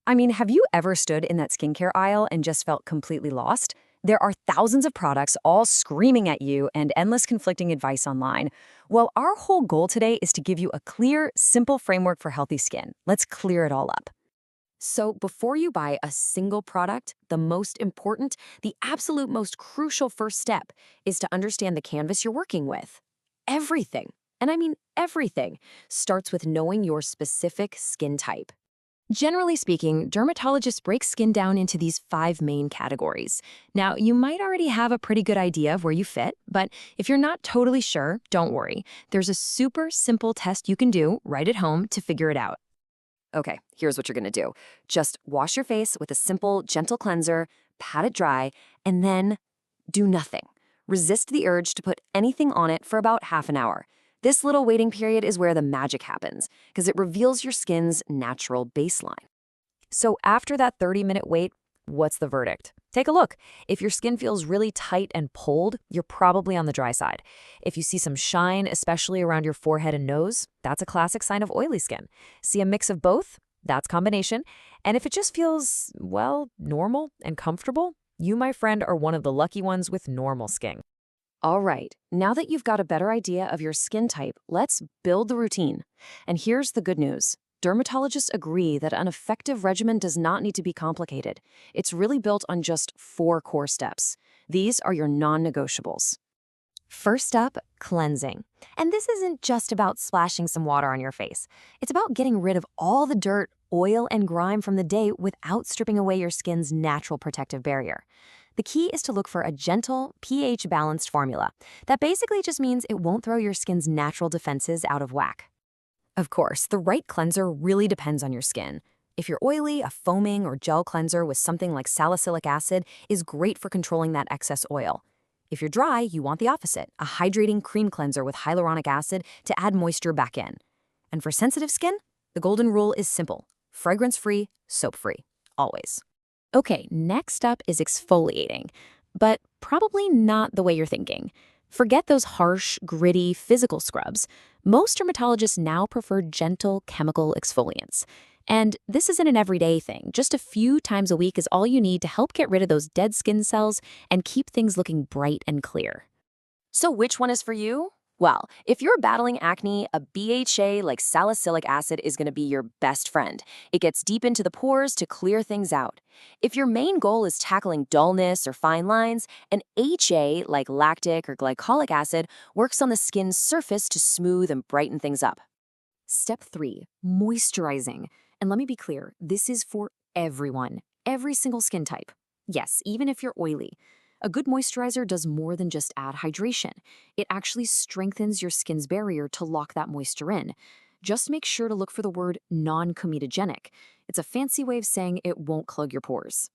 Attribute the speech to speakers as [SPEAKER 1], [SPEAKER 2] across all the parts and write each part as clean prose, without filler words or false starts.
[SPEAKER 1] I mean, have you ever stood in that skincare aisle and just felt completely lost? There are thousands of products all screaming at you and endless conflicting advice online. Well, our whole goal today is to give you a clear, simple framework for healthy skin. Let's clear it all up. So, before you buy a single product, the most important, the absolute most crucial first step is to understand the canvas you're working with. Everything, and I mean everything, starts with knowing your specific skin type. Generally speaking, dermatologists break skin down into these five main categories. Now, you might already have a pretty good idea of where you fit, but if you're not totally sure, don't worry. There's a super simple test you can do right at home to figure it out. Okay, here's what you're gonna do. Just wash your face with a simple, gentle cleanser, pat it dry, and then do nothing. Resist the urge to put anything on it for about half an hour. This little waiting period is where the magic happens, because it reveals your skin's natural baseline. So after that 30-minute wait, what's the verdict? Take a look. If your skin feels really tight and pulled, you're probably on the dry side. If you see some shine, especially around your forehead and nose, that's a classic sign of oily skin. See a mix of both? That's combination. And if it just feels, well, normal and comfortable, you, my friend, are one of the lucky ones with normal skin. All right, now that you've got a better idea of your skin type, let's build the routine. And here's the good news. Dermatologists agree that an effective regimen does not need to be complicated. It's really built on just 4 core steps. These are your non-negotiables. First up, cleansing. And this isn't just about splashing some water on your face. It's about getting rid of all the dirt, oil, and grime from the day without stripping away your skin's natural protective barrier. The key is to look for a gentle, pH-balanced formula. That basically just means it won't throw your skin's natural defenses out of whack. Of course, the right cleanser really depends on your skin. If you're oily, a foaming or gel cleanser with something like salicylic acid is great for controlling that excess oil. If you're dry, you want the opposite, a hydrating cream cleanser with hyaluronic acid to add moisture back in. And for sensitive skin, the golden rule is simple: fragrance-free, soap-free, always. Okay, next up is exfoliating, but probably not the way you're thinking. Forget those harsh, gritty, physical scrubs. Most dermatologists now prefer gentle chemical exfoliants. And this isn't an everyday thing. Just a few times a week is all you need to help get rid of those dead skin cells and keep things looking bright and clear. So which one is for you? Well, if you're battling acne, a BHA like salicylic acid is going to be your best friend. It gets deep into the pores to clear things out. If your main goal is tackling dullness or fine lines, an HA like lactic or glycolic acid works on the skin's surface to smooth and brighten things up. Step 3, moisturizing. And let me be clear, this is for everyone, every single skin type. Yes, even if you're oily. A good moisturizer does more than just add hydration. It actually strengthens your skin's barrier to lock that moisture in. Just make sure to look for the word non-comedogenic. It's a fancy way of saying it won't clog your pores.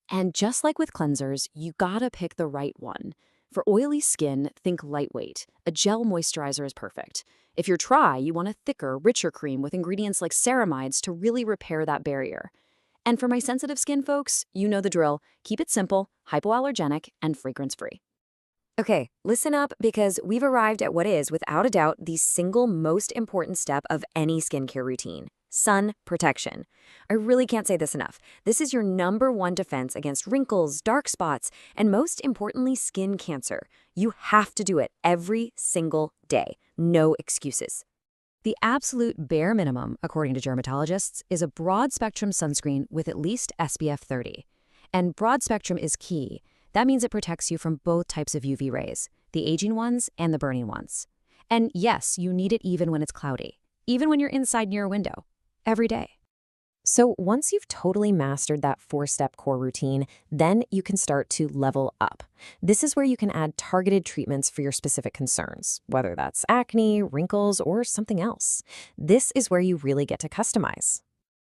[SPEAKER 1] And just like with cleansers, you gotta pick the right one. For oily skin, think lightweight. A gel moisturizer is perfect. If you're dry, you want a thicker, richer cream with ingredients like ceramides to really repair that barrier. And for my sensitive skin folks, you know the drill. Keep it simple, hypoallergenic, and fragrance-free. Okay, listen up because we've arrived at what is, without a doubt, the single most important step of any skincare routine: sun protection. I really can't say this enough. This is your #1 defense against wrinkles, dark spots, and most importantly, skin cancer. You have to do it every single day. No excuses. The absolute bare minimum, according to dermatologists, is a broad-spectrum sunscreen with at least SPF 30. And broad-spectrum is key. That means it protects you from both types of UV rays, the aging ones and the burning ones. And yes, you need it even when it's cloudy, even when you're inside near a window, every day. So once you've totally mastered that 4-step core routine, then you can start to level up. This is where you can add targeted treatments for your specific concerns, whether that's acne, wrinkles, or something else. This is where you really get to customize.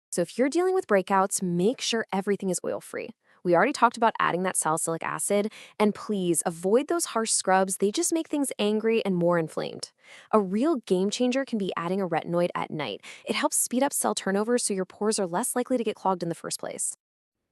[SPEAKER 1] So if you're dealing with breakouts, make sure everything is oil-free. We already talked about adding that salicylic acid, and please avoid those harsh scrubs. They just make things angry and more inflamed. A real game changer can be adding a retinoid at night. It helps speed up cell turnover so your pores are less likely to get clogged in the first place.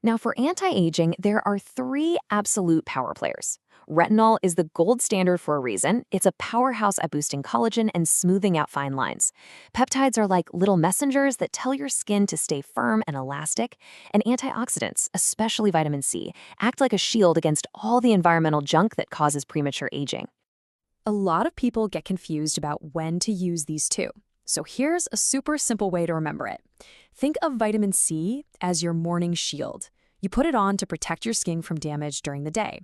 [SPEAKER 1] Now, for anti-aging, there are three absolute power players. Retinol is the gold standard for a reason. It's a powerhouse at boosting collagen and smoothing out fine lines. Peptides are like little messengers that tell your skin to stay firm and elastic. And antioxidants, especially vitamin C, act like a shield against all the environmental junk that causes premature aging.
[SPEAKER 2] A lot of people get confused about when to use these two. So here's a super simple way to remember it. Think of vitamin C as your morning shield. You put it on to protect your skin from damage during the day.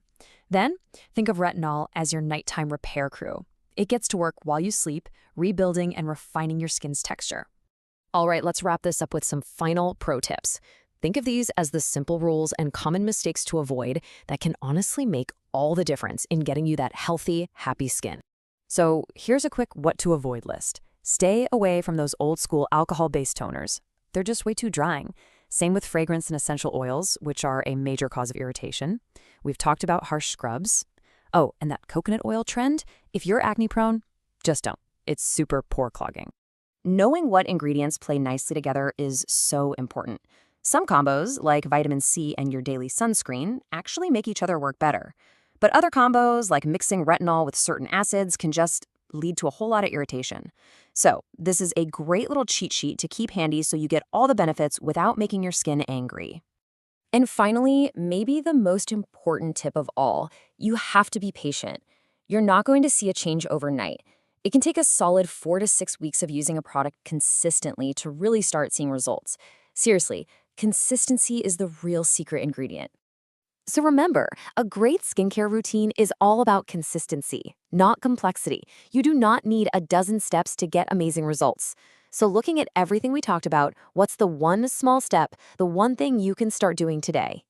[SPEAKER 2] Then, think of retinol as your nighttime repair crew. It gets to work while you sleep, rebuilding and refining your skin's texture. All right, let's wrap this up with some final pro tips. Think of these as the simple rules and common mistakes to avoid that can honestly make all the difference in getting you that healthy, happy skin. So here's a quick what to avoid list. Stay away from those old school alcohol-based toners. They're just way too drying. Same with fragrance and essential oils, which are a major cause of irritation. We've talked about harsh scrubs. Oh, and that coconut oil trend, if you're acne prone, just don't. It's super pore clogging.
[SPEAKER 1] Knowing what ingredients play nicely together is so important. Some combos, like vitamin C and your daily sunscreen, actually make each other work better. But other combos, like mixing retinol with certain acids, can just lead to a whole lot of irritation. So, this is a great little cheat sheet to keep handy so you get all the benefits without making your skin angry. And finally, maybe the most important tip of all, you have to be patient. You're not going to see a change overnight. It can take a solid 4 to 6 weeks of using a product consistently to really start seeing results. Seriously, consistency is the real secret ingredient. So remember, a great skincare routine is all about consistency, not complexity. You do not need a dozen steps to get amazing results. So looking at everything we talked about, what's the one small step, the one thing you can start doing today?